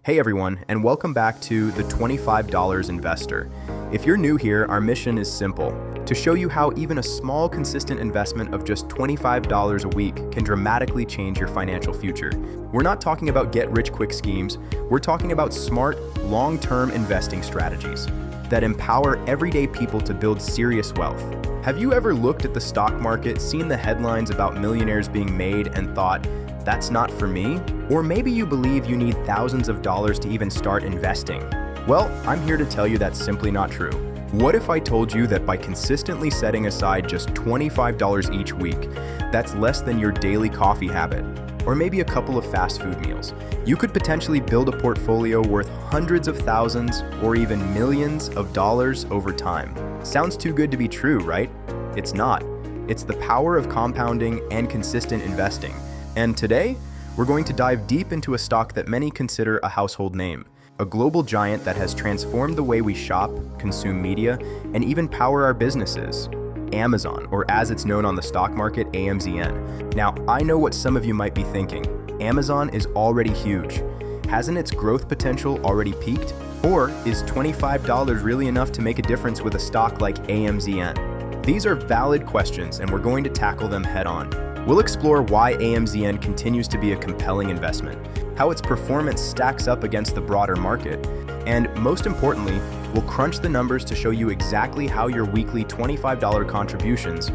Hey everyone, and welcome back to the $25 Investor. If you're new here, our mission is simple: to show you how even a small, consistent investment of just $25 a week can dramatically change your financial future. We're not talking about get-rich-quick schemes, we're talking about smart, long-term investing strategies that empower everyday people to build serious wealth. Have you ever looked at the stock market, seen the headlines about millionaires being made, and thought, "That's not for me"? Or maybe you believe you need thousands of dollars to even start investing. Well, I'm here to tell you that's simply not true. What if I told you that by consistently setting aside just $25 each week, that's less than your daily coffee habit, or maybe a couple of fast food meals, you could potentially build a portfolio worth hundreds of thousands or even millions of dollars over time? Sounds too good to be true, right? It's not. It's the power of compounding and consistent investing. And today, we're going to dive deep into a stock that many consider a household name, a global giant that has transformed the way we shop, consume media, and even power our businesses. Amazon, or as it's known on the stock market, AMZN. Now, I know what some of you might be thinking. Amazon is already huge. Hasn't its growth potential already peaked? Or is $25 really enough to make a difference with a stock like AMZN? These are valid questions, and we're going to tackle them head on. We'll explore why AMZN continues to be a compelling investment, how its performance stacks up against the broader market, and most importantly, we'll crunch the numbers to show you exactly how your weekly $25 contributions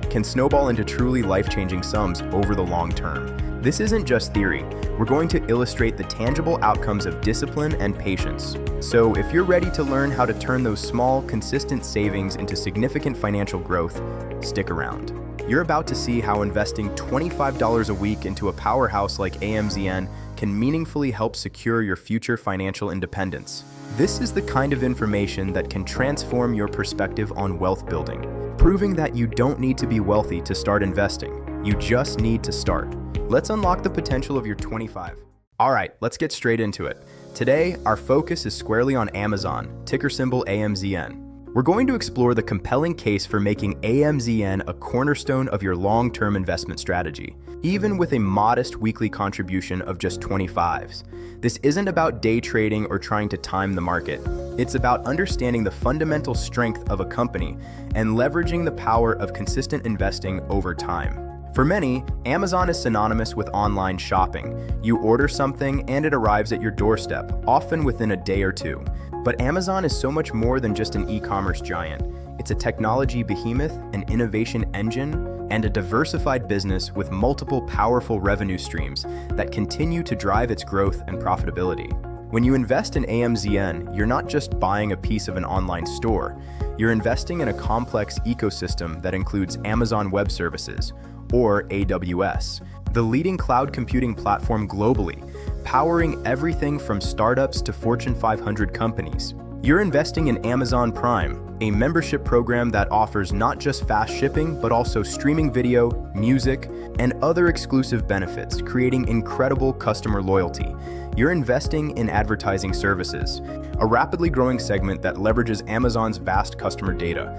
can snowball into truly life-changing sums over the long term. This isn't just theory. We're going to illustrate the tangible outcomes of discipline and patience. So if you're ready to learn how to turn those small, consistent savings into significant financial growth, stick around. You're about to see how investing $25 a week into a powerhouse like AMZN can meaningfully help secure your future financial independence. This is the kind of information that can transform your perspective on wealth building, proving that you don't need to be wealthy to start investing. You just need to start. Let's unlock the potential of your 25. All right, let's get straight into it. Today, our focus is squarely on Amazon, ticker symbol AMZN. We're going to explore the compelling case for making AMZN a cornerstone of your long-term investment strategy, even with a modest weekly contribution of just 25s. This isn't about day trading or trying to time the market. It's about understanding the fundamental strength of a company and leveraging the power of consistent investing over time. For many, Amazon is synonymous with online shopping. You order something and it arrives at your doorstep, often within a day or two. But Amazon is so much more than just an e-commerce giant. It's a technology behemoth, an innovation engine, and a diversified business with multiple powerful revenue streams that continue to drive its growth and profitability. When you invest in AMZN, you're not just buying a piece of an online store. You're investing in a complex ecosystem that includes Amazon Web Services, or AWS, the leading cloud computing platform globally, powering everything from startups to Fortune 500 companies. You're investing in Amazon Prime, a membership program that offers not just fast shipping, but also streaming video, music, and other exclusive benefits, creating incredible customer loyalty. You're investing in advertising services, a rapidly growing segment that leverages Amazon's vast customer data.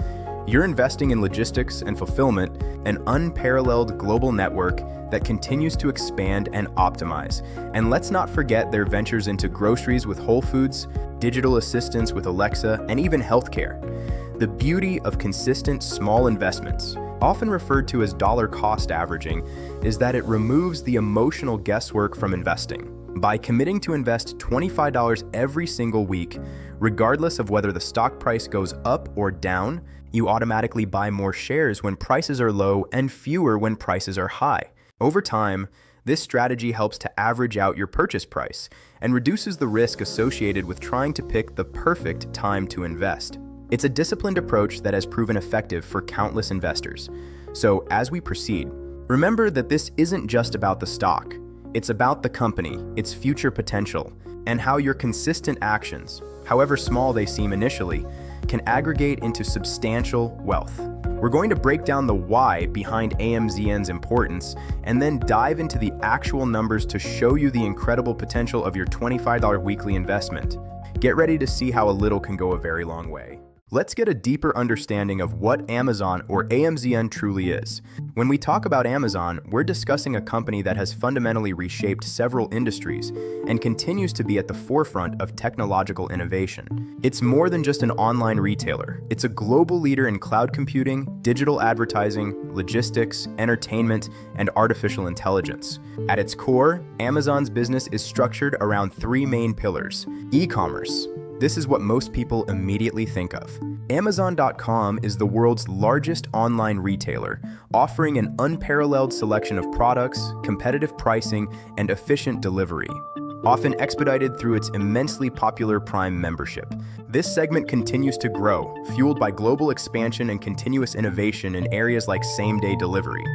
You're investing in logistics and fulfillment, an unparalleled global network that continues to expand and optimize. And let's not forget their ventures into groceries with Whole Foods, digital assistants with Alexa, and even healthcare. The beauty of consistent small investments, often referred to as dollar cost averaging, is that it removes the emotional guesswork from investing. By committing to invest $25 every single week, regardless of whether the stock price goes up or down, you automatically buy more shares when prices are low and fewer when prices are high. Over time, this strategy helps to average out your purchase price and reduces the risk associated with trying to pick the perfect time to invest. It's a disciplined approach that has proven effective for countless investors. So as we proceed, remember that this isn't just about the stock. It's about the company, its future potential, and how your consistent actions, however small they seem initially, can aggregate into substantial wealth. We're going to break down the why behind AMZN's importance and then dive into the actual numbers to show you the incredible potential of your $25 weekly investment. Get ready to see how a little can go a very long way. Let's get a deeper understanding of what Amazon or AMZN truly is. When we talk about Amazon, we're discussing a company that has fundamentally reshaped several industries and continues to be at the forefront of technological innovation. It's more than just an online retailer. It's a global leader in cloud computing, digital advertising, logistics, entertainment, and artificial intelligence. At its core, Amazon's business is structured around three main pillars: e-commerce. This is what most people immediately think of. Amazon.com is the world's largest online retailer, offering an unparalleled selection of products, competitive pricing, and efficient delivery, often expedited through its immensely popular Prime membership. This segment continues to grow, fueled by global expansion and continuous innovation in areas like same-day delivery,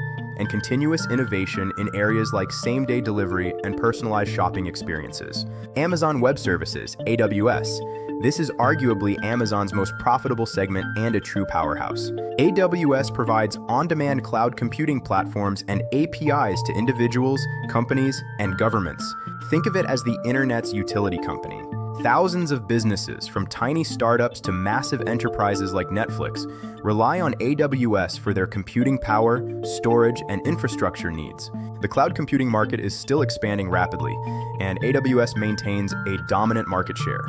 and personalized shopping experiences. Amazon Web Services, AWS. This is arguably Amazon's most profitable segment and a true powerhouse. AWS provides on-demand cloud computing platforms and APIs to individuals, companies, and governments. Think of it as the internet's utility company. Thousands of businesses, from tiny startups to massive enterprises like Netflix, rely on AWS for their computing power, storage, and infrastructure needs. The cloud computing market is still expanding rapidly, and AWS maintains a dominant market share,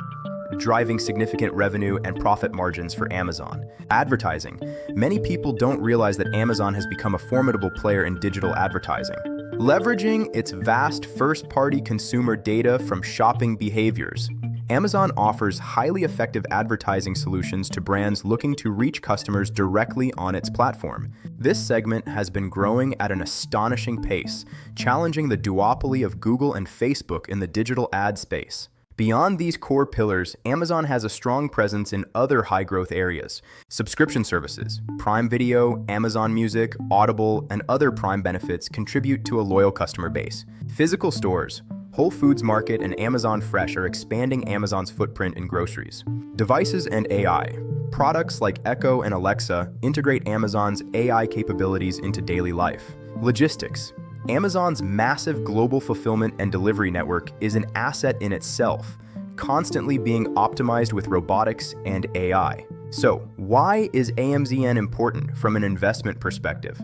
driving significant revenue and profit margins for Amazon. Advertising. Many people don't realize that Amazon has become a formidable player in digital advertising, leveraging its vast first-party consumer data from shopping behaviors. Amazon offers highly effective advertising solutions to brands looking to reach customers directly on its platform. This segment has been growing at an astonishing pace, challenging the duopoly of Google and Facebook in the digital ad space. Beyond these core pillars, Amazon has a strong presence in other high-growth areas. Subscription services, Prime Video, Amazon Music, Audible, and other Prime benefits contribute to a loyal customer base. Physical stores, Whole Foods Market and Amazon Fresh are expanding Amazon's footprint in groceries. Devices and AI. Products like Echo and Alexa integrate Amazon's AI capabilities into daily life. Logistics. Amazon's massive global fulfillment and delivery network is an asset in itself, constantly being optimized with robotics and AI. So, why is AMZN important from an investment perspective?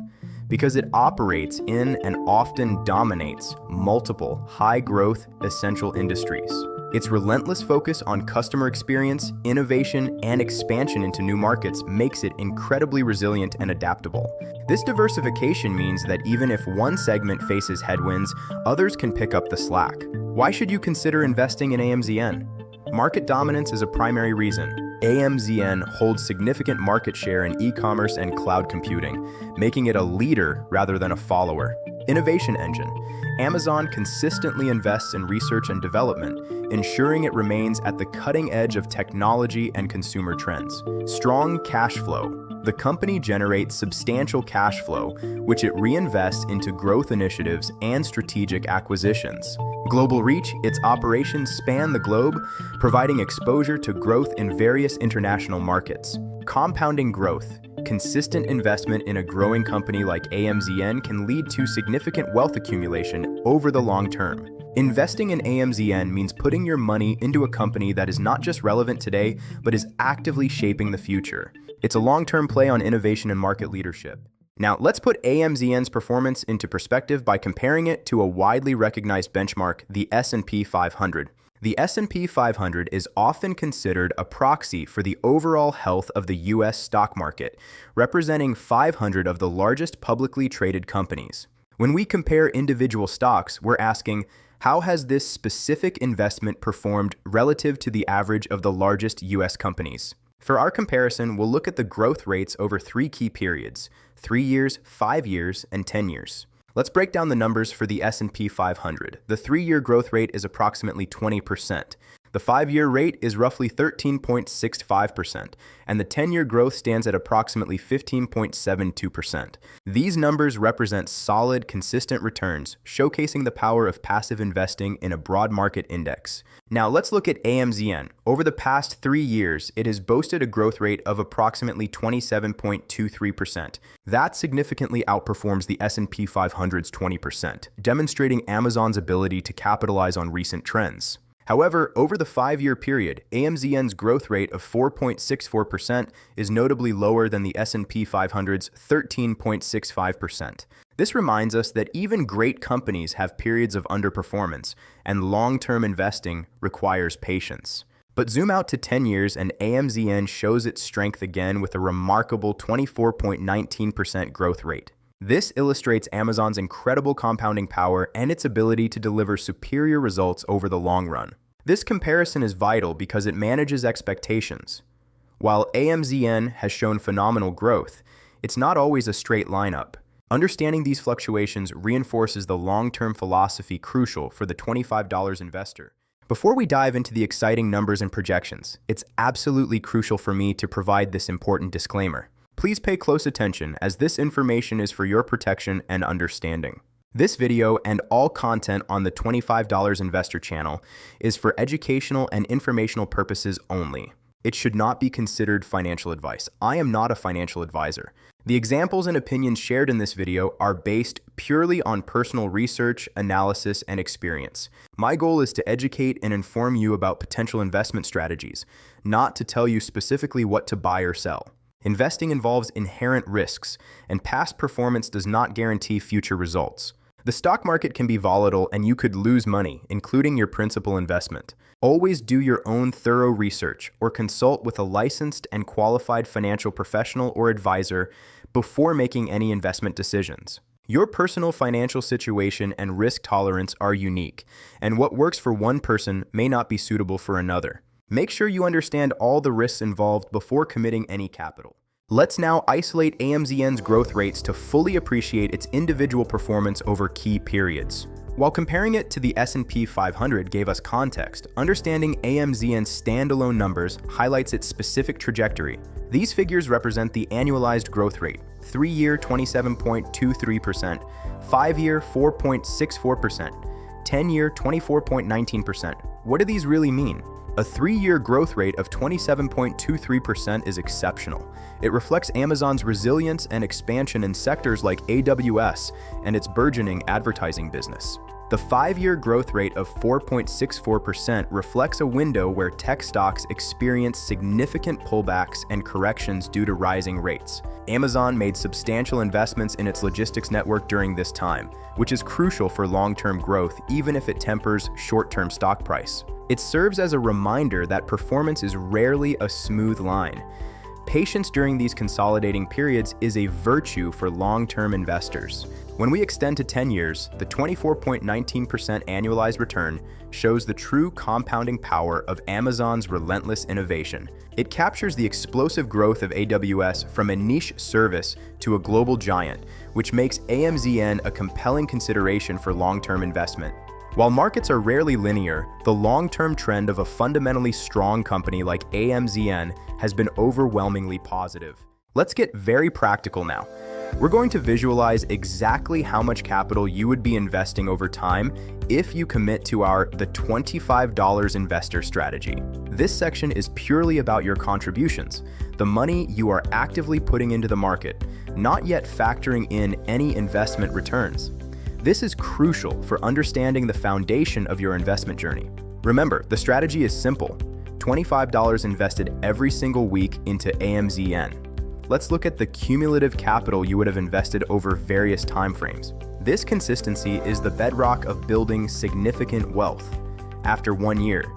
Because it operates in and often dominates multiple high-growth essential industries. Its relentless focus on customer experience, innovation, and expansion into new markets makes it incredibly resilient and adaptable. This diversification means that even if one segment faces headwinds, others can pick up the slack. Why should you consider investing in AMZN? Market dominance is a primary reason. AMZN holds significant market share in e-commerce and cloud computing, making it a leader rather than a follower. Innovation engine. Amazon consistently invests in research and development, ensuring it remains at the cutting edge of technology and consumer trends. Strong cash flow. The company generates substantial cash flow, which it reinvests into growth initiatives and strategic acquisitions. Global reach. Its operations span the globe, providing exposure to growth in various international markets. Compounding growth. Consistent investment in a growing company like AMZN can lead to significant wealth accumulation over the long term. Investing in AMZN means putting your money into a company that is not just relevant today, but is actively shaping the future. It's a long-term play on innovation and market leadership. Now, let's put AMZN's performance into perspective by comparing it to a widely recognized benchmark, the S&P 500. The S&P 500 is often considered a proxy for the overall health of the U.S. stock market, representing 500 of the largest publicly traded companies. When we compare individual stocks, we're asking, how has this specific investment performed relative to the average of the largest U.S. companies? For our comparison, we'll look at the growth rates over three key periods: 3 years, 5 years, and 10 years. Let's break down the numbers for the S&P 500. The 3-year growth rate is approximately 20%. The 5-year rate is roughly 13.65%, and the 10-year growth stands at approximately 15.72%. These numbers represent solid, consistent returns, showcasing the power of passive investing in a broad market index. Now let's look at AMZN. Over the past 3 years, it has boasted a growth rate of approximately 27.23%. That significantly outperforms the S&P 500's 20%, demonstrating Amazon's ability to capitalize on recent trends. However, over the 5-year period, AMZN's growth rate of 4.64% is notably lower than the S&P 500's 13.65%. This reminds us that even great companies have periods of underperformance, and long-term investing requires patience. But zoom out to 10 years and AMZN shows its strength again with a remarkable 24.19% growth rate. This illustrates Amazon's incredible compounding power and its ability to deliver superior results over the long run. This comparison is vital because it manages expectations. While AMZN has shown phenomenal growth, it's not always a straight lineup. Understanding these fluctuations reinforces the long-term philosophy crucial for the $25 investor. Before we dive into the exciting numbers and projections, it's absolutely crucial for me to provide this important disclaimer. Please pay close attention as this information is for your protection and understanding. This video and all content on the $25 Investor channel is for educational and informational purposes only. It should not be considered financial advice. I am not a financial advisor. The examples and opinions shared in this video are based purely on personal research, analysis, and experience. My goal is to educate and inform you about potential investment strategies, not to tell you specifically what to buy or sell. Investing involves inherent risks, and past performance does not guarantee future results. The stock market can be volatile and you could lose money, including your principal investment. Always do your own thorough research or consult with a licensed and qualified financial professional or advisor before making any investment decisions. Your personal financial situation and risk tolerance are unique, and what works for one person may not be suitable for another. Make sure you understand all the risks involved before committing any capital. Let's now isolate AMZN's growth rates to fully appreciate its individual performance over key periods. While comparing it to the S&P 500 gave us context, understanding AMZN's standalone numbers highlights its specific trajectory. These figures represent the annualized growth rate: 3-year 27.23%, 5-year 4.64%, 10-year 24.19%. What do these really mean? A 3-year growth rate of 27.23% is exceptional. It reflects Amazon's resilience and expansion in sectors like AWS and its burgeoning advertising business. The 5-year growth rate of 4.64% reflects a window where tech stocks experienced significant pullbacks and corrections due to rising rates. Amazon made substantial investments in its logistics network during this time, which is crucial for long-term growth even if it tempers short-term stock price. It serves as a reminder that performance is rarely a smooth line. Patience during these consolidating periods is a virtue for long-term investors. When we extend to 10 years, the 24.19% annualized return shows the true compounding power of Amazon's relentless innovation. It captures the explosive growth of AWS from a niche service to a global giant, which makes AMZN a compelling consideration for long-term investment. While markets are rarely linear, the long-term trend of a fundamentally strong company like AMZN has been overwhelmingly positive. Let's get very practical now. We're going to visualize exactly how much capital you would be investing over time if you commit to the $25 investor strategy. This section is purely about your contributions, the money you are actively putting into the market, not yet factoring in any investment returns. This is crucial for understanding the foundation of your investment journey. Remember, the strategy is simple: $25 invested every single week into AMZN. Let's look at the cumulative capital you would have invested over various timeframes. This consistency is the bedrock of building significant wealth. After 1 year,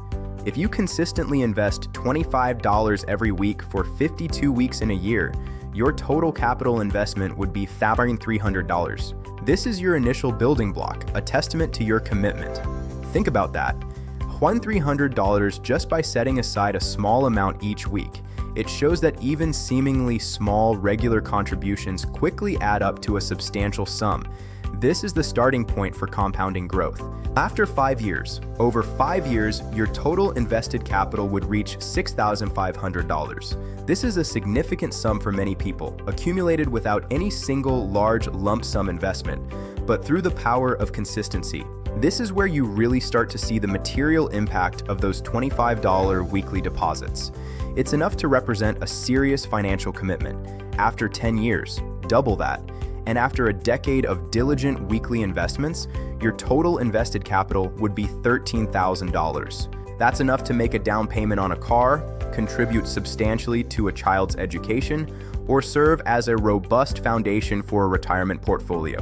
if you consistently invest $25 every week for 52 weeks in a year, your total capital investment would be $300. This is your initial building block, a testament to your commitment. Think about that. $300 just by setting aside a small amount each week. It shows that even seemingly small regular contributions quickly add up to a substantial sum. This is the starting point for compounding growth. After 5 years, over 5 years, your total invested capital would reach $6,500. This is a significant sum for many people, accumulated without any single large lump sum investment, but through the power of consistency. This is where you really start to see the material impact of those $25 weekly deposits. It's enough to represent a serious financial commitment. After 10 years, double that. And after a decade of diligent weekly investments, your total invested capital would be $13,000. That's enough to make a down payment on a car, contribute substantially to a child's education, or serve as a robust foundation for a retirement portfolio.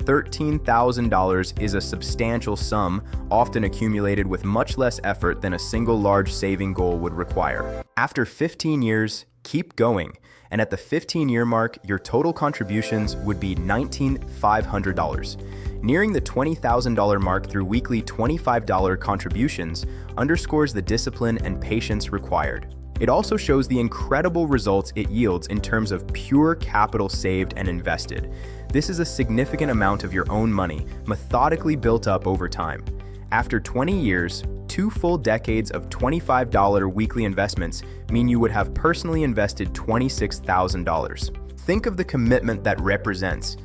$13,000 is a substantial sum, often accumulated with much less effort than a single large saving goal would require. After 15 years, keep going, and at the 15-year mark, your total contributions would be $19,500. Nearing the $20,000 mark through weekly $25 contributions underscores the discipline and patience required. It also shows the incredible results it yields in terms of pure capital saved and invested. This is a significant amount of your own money, methodically built up over time. After 20 years, 2 full decades of $25 weekly investments mean you would have personally invested $26,000. Think of the commitment that represents.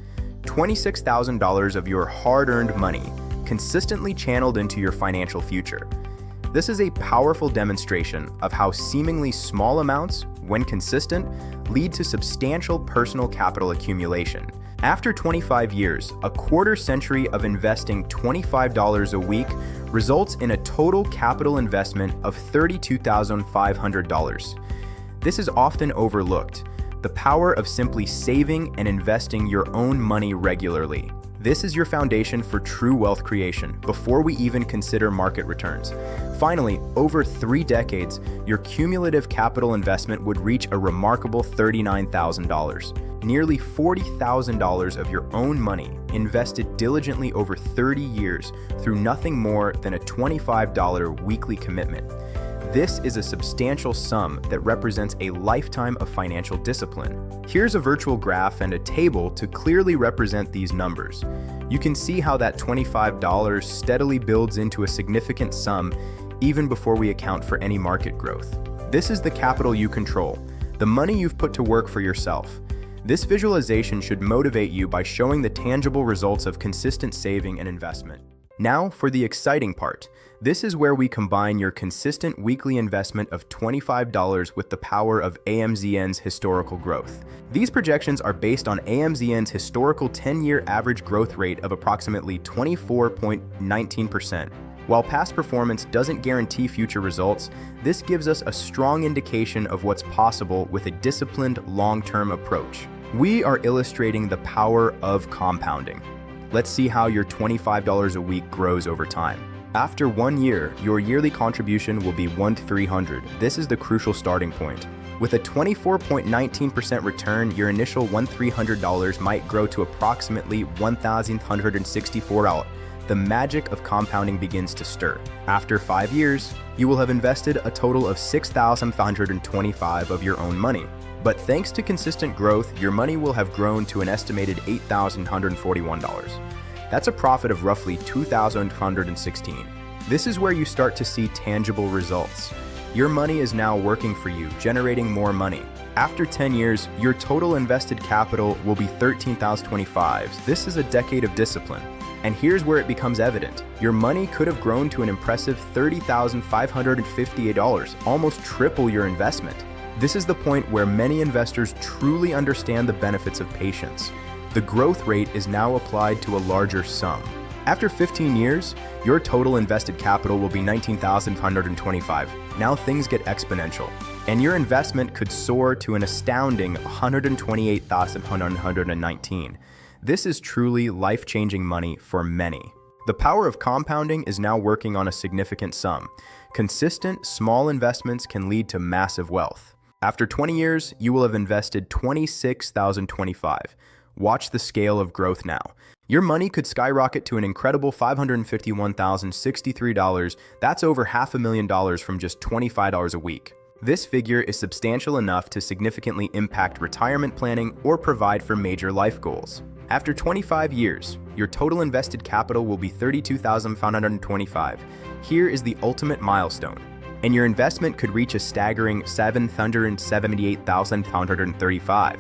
$26,000 of your hard-earned money, consistently channeled into your financial future. This is a powerful demonstration of how seemingly small amounts, when consistent, lead to substantial personal capital accumulation. After 25 years, a quarter century of investing $25 a week results in a total capital investment of $32,500. This is often overlooked. The power of simply saving and investing your own money regularly. This is your foundation for true wealth creation before we even consider market returns. Finally, over 3 decades, your cumulative capital investment would reach a remarkable $39,000. Nearly $40,000 of your own money invested diligently over 30 years through nothing more than a $25 weekly commitment. This is a substantial sum that represents a lifetime of financial discipline. Here's a virtual graph and a table to clearly represent these numbers. You can see how that $25 steadily builds into a significant sum even before we account for any market growth. This is the capital you control, the money you've put to work for yourself. This visualization should motivate you by showing the tangible results of consistent saving and investment. Now for the exciting part. This is where we combine your consistent weekly investment of $25 with the power of AMZN's historical growth. These projections are based on AMZN's historical 10-year average growth rate of approximately 24.19%. While past performance doesn't guarantee future results, this gives us a strong indication of what's possible with a disciplined, long-term approach. We are illustrating the power of compounding. Let's see how your $25 a week grows over time. After 1 year, your yearly contribution will be $1,300. This is the crucial starting point. With a 24.19% return, your initial $1,300 might grow to approximately $1,164. The magic of compounding begins to stir. After 5 years, you will have invested a total of $6,525 of your own money. But thanks to consistent growth, your money will have grown to an estimated $8,141. That's a profit of roughly $2,216. This is where you start to see tangible results. Your money is now working for you, generating more money. After 10 years, your total invested capital will be $13,025. This is a decade of discipline. And here's where it becomes evident. Your money could have grown to an impressive $30,558, almost triple your investment. This is the point where many investors truly understand the benefits of patience. The growth rate is now applied to a larger sum. After 15 years, your total invested capital will be $19,525. Now things get exponential, and your investment could soar to an astounding $128,119. This is truly life-changing money for many. The power of compounding is now working on a significant sum. Consistent, small investments can lead to massive wealth. After 20 years, you will have invested $26,025. Watch the scale of growth now. Your money could skyrocket to an incredible $551,063. That's over $500,000 from just $25 a week. This figure is substantial enough to significantly impact retirement planning or provide for major life goals. After 25 years, your total invested capital will be $32,525. Here is the ultimate milestone, and your investment could reach a staggering $778,535.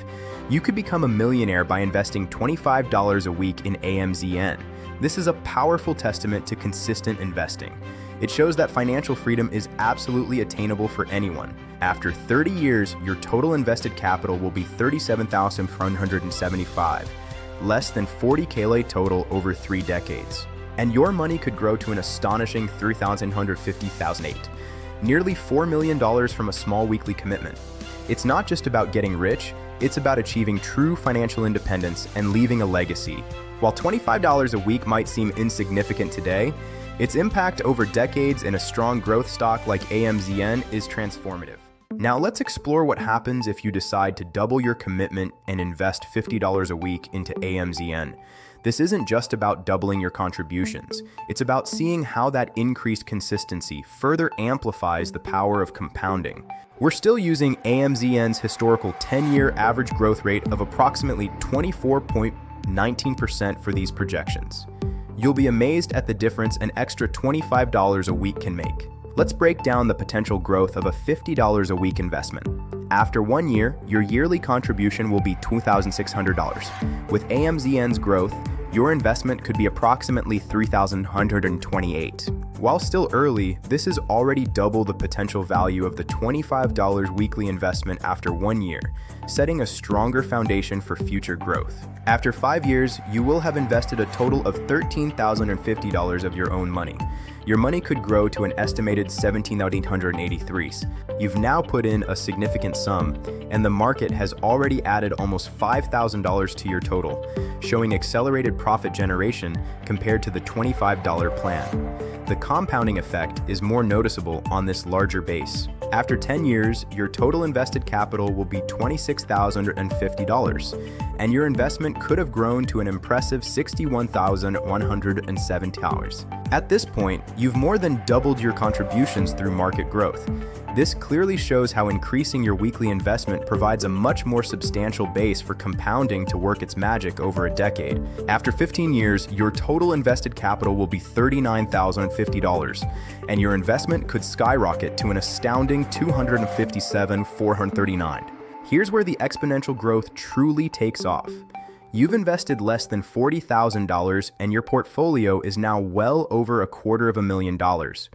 You could become a millionaire by investing $25 a week in AMZN. This is a powerful testament to consistent investing. It shows that financial freedom is absolutely attainable for anyone. After 30 years, your total invested capital will be $37,475, less than 40K total over 3 decades. And your money could grow to an astonishing $3,150,008. nearly $4 million from a small weekly commitment. It's not just about getting rich, it's about achieving true financial independence and leaving a legacy. While $25 a week might seem insignificant today, its impact over decades in a strong growth stock like AMZN is transformative. Now let's explore what happens if you decide to double your commitment and invest $50 a week into AMZN. This isn't just about doubling your contributions. It's about seeing how that increased consistency further amplifies the power of compounding. We're still using AMZN's historical 10-year average growth rate of approximately 24.19% for these projections. You'll be amazed at the difference an extra $25 a week can make. Let's break down the potential growth of a $50 a week investment. After 1 year, your yearly contribution will be $2,600. With AMZN's growth, your investment could be approximately $3,128. While still early, this is already double the potential value of the $25 weekly investment after 1 year, setting a stronger foundation for future growth. After 5 years, you will have invested a total of $13,050 of your own money. Your money could grow to an estimated $17,883. You've now put in a significant sum, and the market has already added almost $5,000 to your total, showing accelerated profit generation compared to the $25 plan. The compounding effect is more noticeable on this larger base. After 10 years, your total invested capital will be $26,050, and your investment could have grown to an impressive $61,170. At this point, you've more than doubled your contributions through market growth. This clearly shows how increasing your weekly investment provides a much more substantial base for compounding to work its magic over a decade. After 15 years, your total invested capital will be $39,050, and your investment could skyrocket to an astounding $257,439. Here's where the exponential growth truly takes off. You've invested less than $40,000 and your portfolio is now well over $250,000.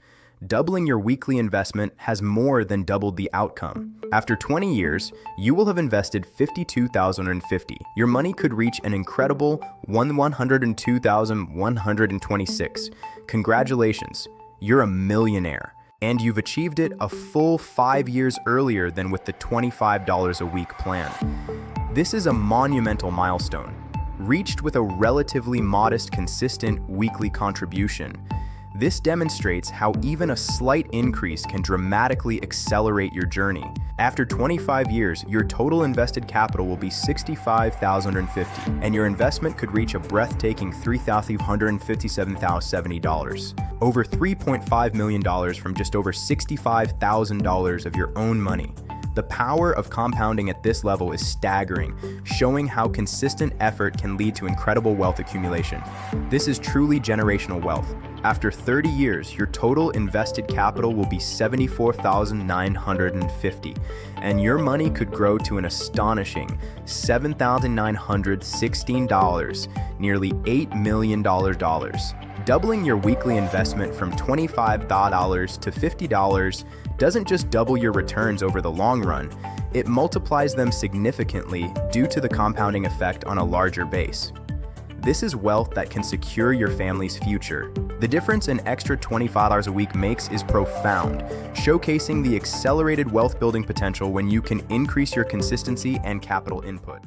Doubling your weekly investment has more than doubled the outcome. After 20 years, you will have invested $52,050. Your money could reach an incredible $102,126. Congratulations, you're a millionaire. And you've achieved it a full 5 years earlier than with the $25 a week plan. This is a monumental milestone, reached with a relatively modest, consistent weekly contribution. This demonstrates how even a slight increase can dramatically accelerate your journey. After 25 years, your total invested capital will be $65,050, and your investment could reach a breathtaking $3,157,070. Over $3.5 million from just over $65,000 of your own money. The power of compounding at this level is staggering, showing how consistent effort can lead to incredible wealth accumulation. This is truly generational wealth. After 30 years, your total invested capital will be $74,950, and your money could grow to an astonishing $7,916, nearly $8 million. Doubling your weekly investment from $25 to $50 doesn't just double your returns over the long run, it multiplies them significantly due to the compounding effect on a larger base. This is wealth that can secure your family's future. The difference an extra $25 a week makes is profound, showcasing the accelerated wealth building potential when you can increase your consistency and capital input.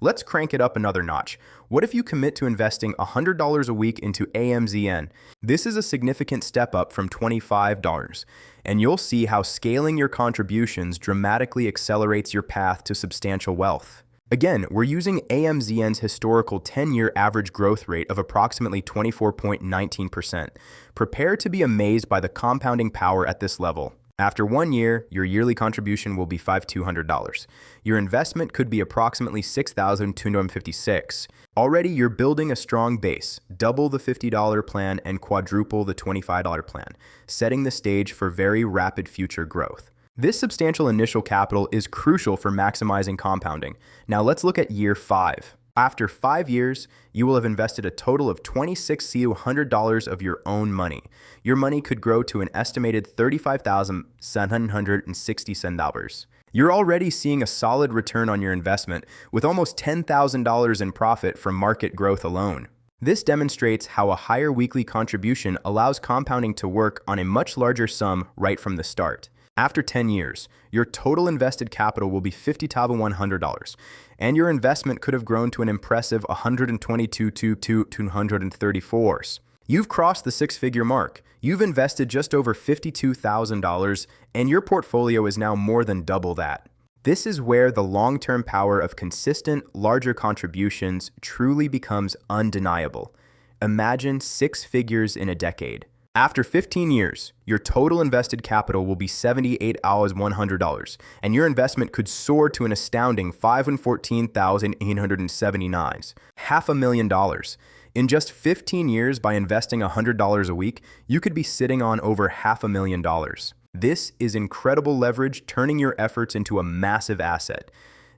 Let's crank it up another notch. What if you commit to investing $100 a week into AMZN? This is a significant step up from $25, and you'll see how scaling your contributions dramatically accelerates your path to substantial wealth. Again, we're using AMZN's historical 10-year average growth rate of approximately 24.19%. Prepare to be amazed by the compounding power at this level. After 1 year, your yearly contribution will be $5,200. Your investment could be approximately $6,256. Already, you're building a strong base, double the $50 plan and quadruple the $25 plan, setting the stage for very rapid future growth. This substantial initial capital is crucial for maximizing compounding. Now let's look at year 5. After 5 years, you will have invested a total of $2,600 of your own money. Your money could grow to an estimated $35,767. You're already seeing a solid return on your investment, with almost $10,000 in profit from market growth alone. This demonstrates how a higher weekly contribution allows compounding to work on a much larger sum right from the start. After 10 years, your total invested capital will be $50,100, and your investment could have grown to an impressive $122,234. You've crossed the six-figure mark. You've invested just over $52,000, and your portfolio is now more than double that. This is where the long-term power of consistent, larger contributions truly becomes undeniable. Imagine 6 figures in a decade. After 15 years, your total invested capital will be $78,100, and your investment could soar to an astounding $514,879, $500,000. In just 15 years, by investing $100 a week, you could be sitting on over $500,000. This is incredible leverage, turning your efforts into a massive asset.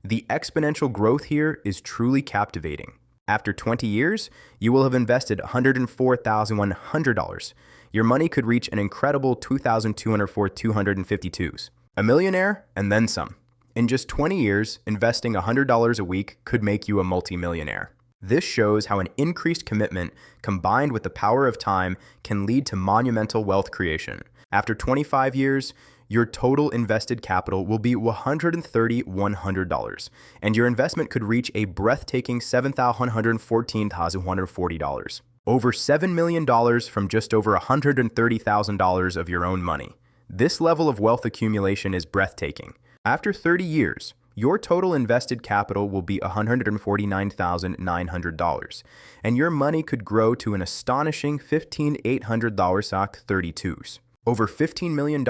The exponential growth here is truly captivating. After 20 years, you will have invested $104,100. Your money could reach an incredible $2,252. A millionaire and then some. In just 20 years, investing $100 a week could make you a multimillionaire. This shows how an increased commitment combined with the power of time can lead to monumental wealth creation. After 25 years, your total invested capital will be $130,100, and your investment could reach a breathtaking $7,114,140. Over $7 million from just over $130,000 of your own money. This level of wealth accumulation is breathtaking. After 30 years, your total invested capital will be $149,900, and your money could grow to an astonishing $15,800 SOC 32s. Over $15 million.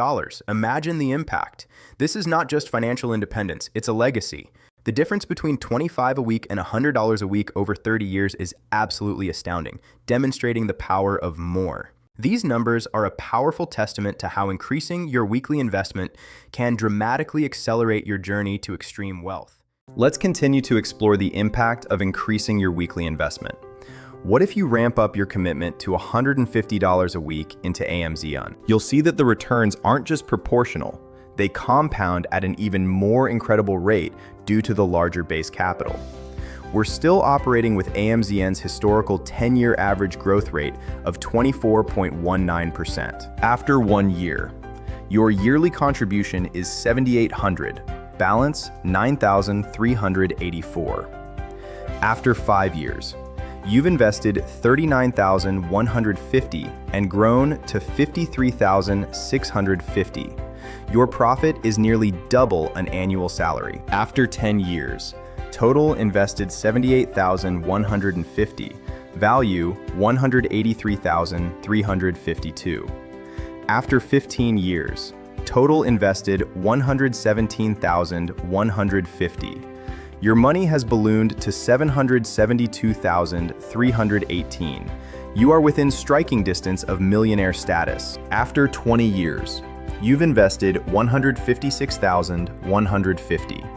Imagine the impact. This is not just financial independence, it's a legacy. The difference between $25 a week and $100 a week over 30 years is absolutely astounding, demonstrating the power of more. These numbers are a powerful testament to how increasing your weekly investment can dramatically accelerate your journey to extreme wealth. Let's continue to explore the impact of increasing your weekly investment. What if you ramp up your commitment to $150 a week into AMZN? You'll see that the returns aren't just proportional, they compound at an even more incredible rate due to the larger base capital. We're still operating with AMZN's historical 10-year average growth rate of 24.19%. After 1 year, your yearly contribution is $7,800, balance $9,384. After 5 years, you've invested $39,150 and grown to $53,650. Your profit is nearly double an annual salary. After 10 years, total invested $78,150, value $183,352. After 15 years, total invested $117,150. Your money has ballooned to $772,318. You are within striking distance of millionaire status. After 20 years, you've invested $156,150.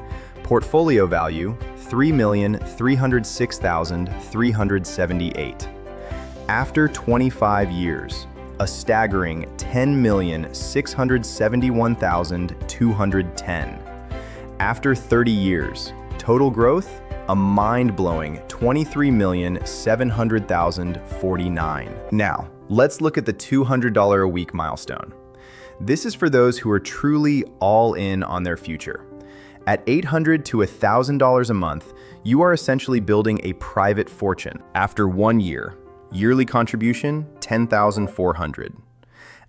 Portfolio value, $3,306,378. After 25 years, a staggering $10,671,210. After 30 years, total growth, a mind-blowing $23,700,049. Now, let's look at the $200 a week milestone. This is for those who are truly all in on their future. At $800 to $1,000 a month, you are essentially building a private fortune. After 1 year, yearly contribution, $10,400.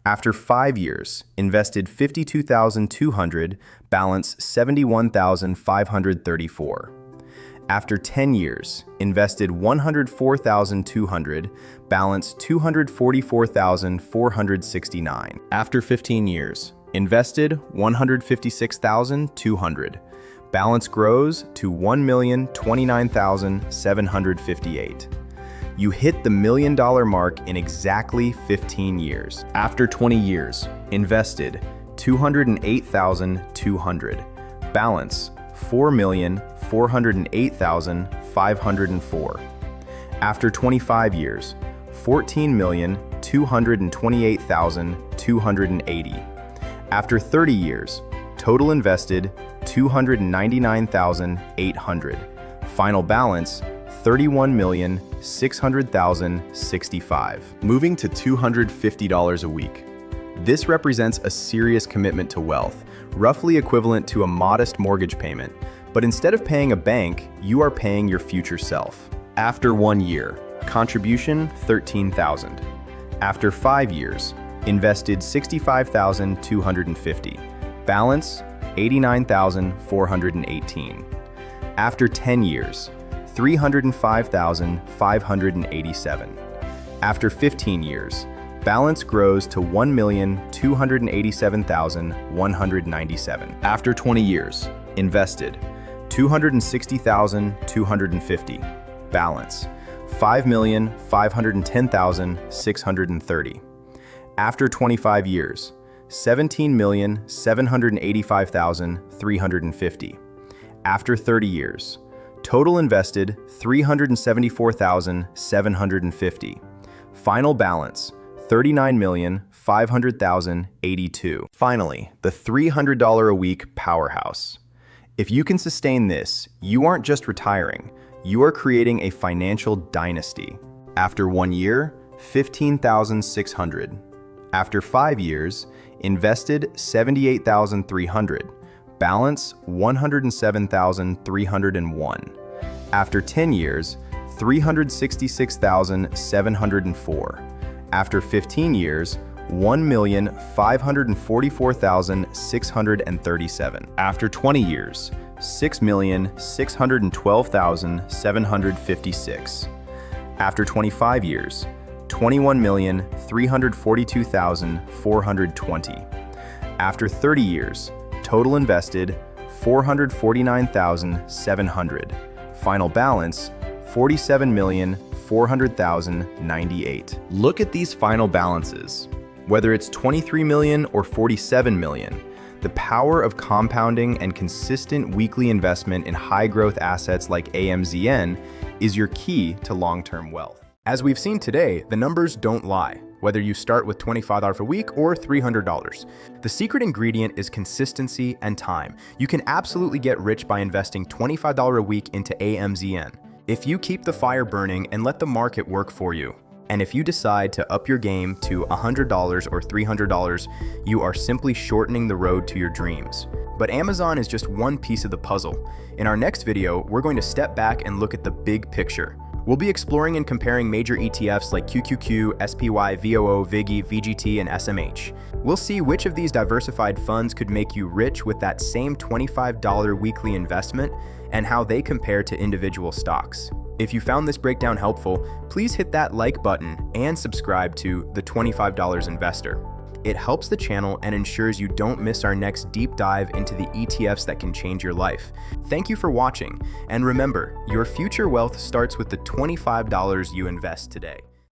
After 5 years, invested $52,200, balance $71,534. After 10 years, invested $104,200, balance $244,469. After 15 years, invested $156,200, balance grows to $1,029,758. You hit the $1 million mark in exactly 15 years. After 20 years, invested $208,200, balance $4,408,504. After 25 years, $14,228,280. After 30 years, total invested $299,800. Final balance $31,600,065, moving to $250 a week. This represents a serious commitment to wealth, roughly equivalent to a modest mortgage payment, but instead of paying a bank, you are paying your future self. After 1 year, contribution $13,000. After 5 years, invested $65,250. Balance $89,418. After 10 years, $305,587. After 15 years, balance grows to $1,287,197. After 20 years, invested $260,250. Balance $5,510,630. After 25 years, $17,785,350. After 30 years, total invested $374,750. Final balance $39,500,082. Finally, the $300 a week powerhouse. If you can sustain this, you aren't just retiring, you are creating a financial dynasty. After 1 year, $15,600. After 5 years, invested $78,300. Balance $107,301. After 10 years, $366,704. After 15 years, $1,544,637. After 20 years, $6,612,756. After 25 years, $21,342,420. After 30 years, total invested $449,700. Final balance $47,400,098. Look at these final balances. Whether it's $23 million or $47 million, the power of compounding and consistent weekly investment in high-growth assets like AMZN is your key to long-term wealth. As we've seen today, the numbers don't lie, whether you start with $25 a week or $300. The secret ingredient is consistency and time. You can absolutely get rich by investing $25 a week into AMZN. If you keep the fire burning and let the market work for you, and if you decide to up your game to $100 or $300, you are simply shortening the road to your dreams. But Amazon is just one piece of the puzzle. In our next video, we're going to step back and look at the big picture. We'll be exploring and comparing major ETFs like QQQ, SPY, VOO, VIGI, VGT, and SMH. We'll see which of these diversified funds could make you rich with that same $25 weekly investment and how they compare to individual stocks. If you found this breakdown helpful, please hit that like button and subscribe to The $25 Investor. It helps the channel and ensures you don't miss our next deep dive into the ETFs that can change your life. Thank you for watching, and remember, your future wealth starts with the $25 you invest today.